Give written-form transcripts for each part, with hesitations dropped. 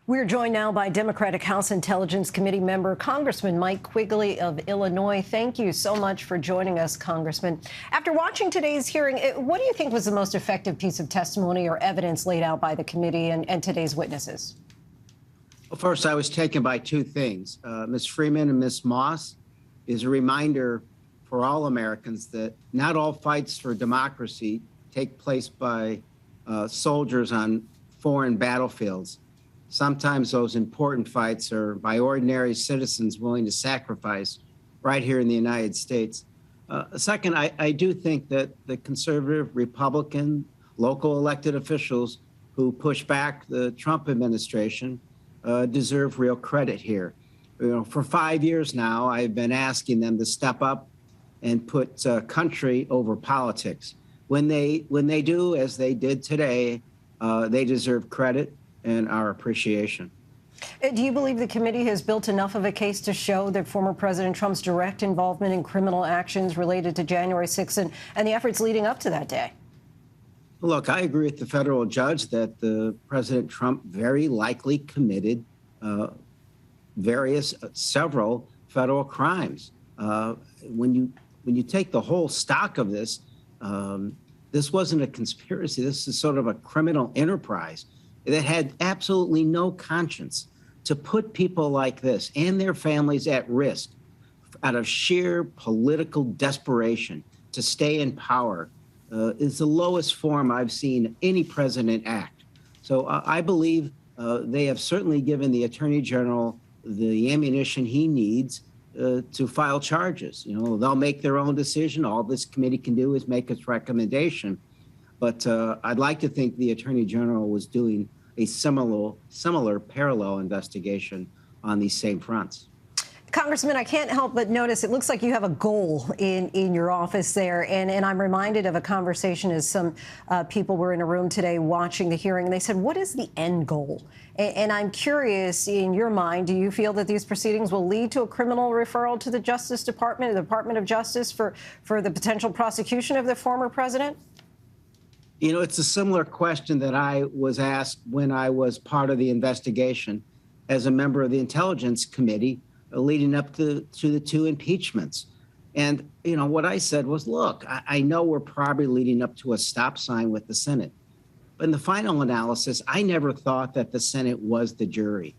We're joined now by Democratic House Intelligence Committee member, Congressman Mike Quigley of Illinois. Thank you so much for joining us, Congressman. After watching today's hearing, what do you think was the most effective piece of testimony or evidence laid out by the committee and today's witnesses? Well, first, I was taken by two things. Ms. Freeman and Ms. Moss is a reminder for all Americans that not all fights for democracy take place by soldiers on foreign battlefields. Sometimes those important fights are by ordinary citizens willing to sacrifice right here in the United States. Second, I do think that the conservative, Republican, local elected officials who push back the Trump administration deserve real credit here. You know, for 5 years now, I've been asking them to step up and put country over politics. When they do, as they did today, they deserve credit and our appreciation. Do you believe the committee has built enough of a case to show that former President Trump's direct involvement in criminal actions related to January 6th and the efforts leading up to that day? Look, I agree with the federal judge that President Trump very likely committed several federal crimes. When you take the whole stock of this, this wasn't a conspiracy. This is sort of a criminal enterprise that had absolutely no conscience to put people like this and their families at risk out of sheer political desperation to stay in power is the lowest form I've seen any president act. So I believe they have certainly given the Attorney General the ammunition he needs to file charges. You know, they'll make their own decision. All this committee can do is make its recommendation. But I'd like to think the Attorney General was doing a similar parallel investigation on these same fronts. Congressman, I can't help but notice it looks like you have a goal in your office there. And I'm reminded of a conversation as some people were in a room today watching the hearing. And they said, what is the end goal? And I'm curious, in your mind, do you feel that these proceedings will lead to a criminal referral to the Justice Department, the Department of Justice, for the potential prosecution of the former president? You know, it's a similar question that I was asked when I was part of the investigation as a member of the Intelligence Committee leading up to the two impeachments. And, you know, what I said was, look, I know we're probably leading up to a stop sign with the Senate. But in the final analysis, I never thought that the Senate was the jury.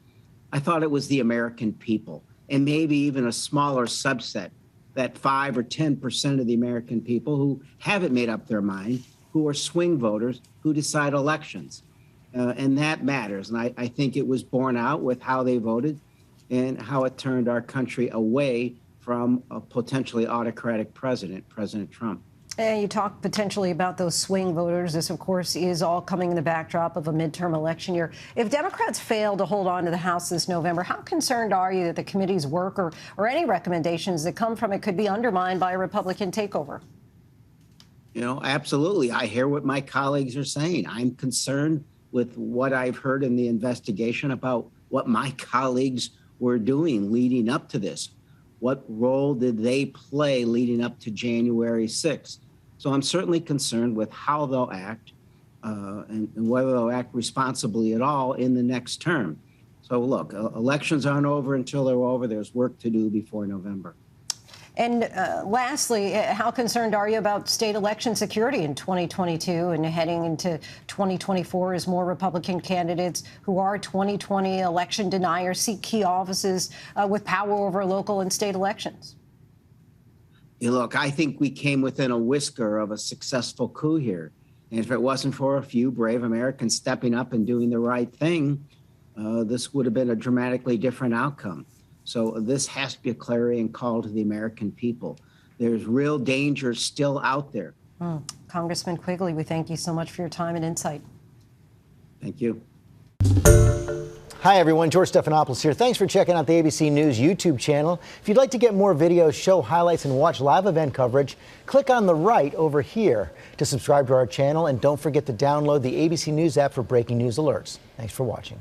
I thought it was the American people, and maybe even a smaller subset, that 5 or 10% of the American people who haven't made up their mind, who are swing voters who decide elections. And that matters. And I think it was borne out with how they voted and how it turned our country away from a potentially autocratic president, President Trump. And you talk potentially about those swing voters. This, of course, is all coming in the backdrop of a midterm election year. If Democrats fail to hold on to the House this November, how concerned are you that the committee's work or any recommendations that come from it could be undermined by a Republican takeover? You know, absolutely. I hear what my colleagues are saying. I'm concerned with what I've heard in the investigation about what my colleagues were doing leading up to this. What role did they play leading up to January 6th? So I'm certainly concerned with how they'll act and whether they'll act responsibly at all in the next term. So look, elections aren't over until they're over. There's work to do before November. And lastly, how concerned are you about state election security in 2022 and heading into 2024 as more Republican candidates who are 2020 election deniers seek key offices with power over local and state elections? You look, I think we came within a whisker of a successful coup here. And if it wasn't for a few brave Americans stepping up and doing the right thing, this would have been a dramatically different outcome. So this has to be a clarion call to the American people. There's real danger still out there. Congressman Quigley, we thank you so much for your time and insight. Thank you. Hi, everyone. George Stephanopoulos here. Thanks for checking out the ABC News YouTube channel. If you'd like to get more videos, show highlights, and watch live event coverage, click on the right over here to subscribe to our channel. And don't forget to download the ABC News app for breaking news alerts. Thanks for watching.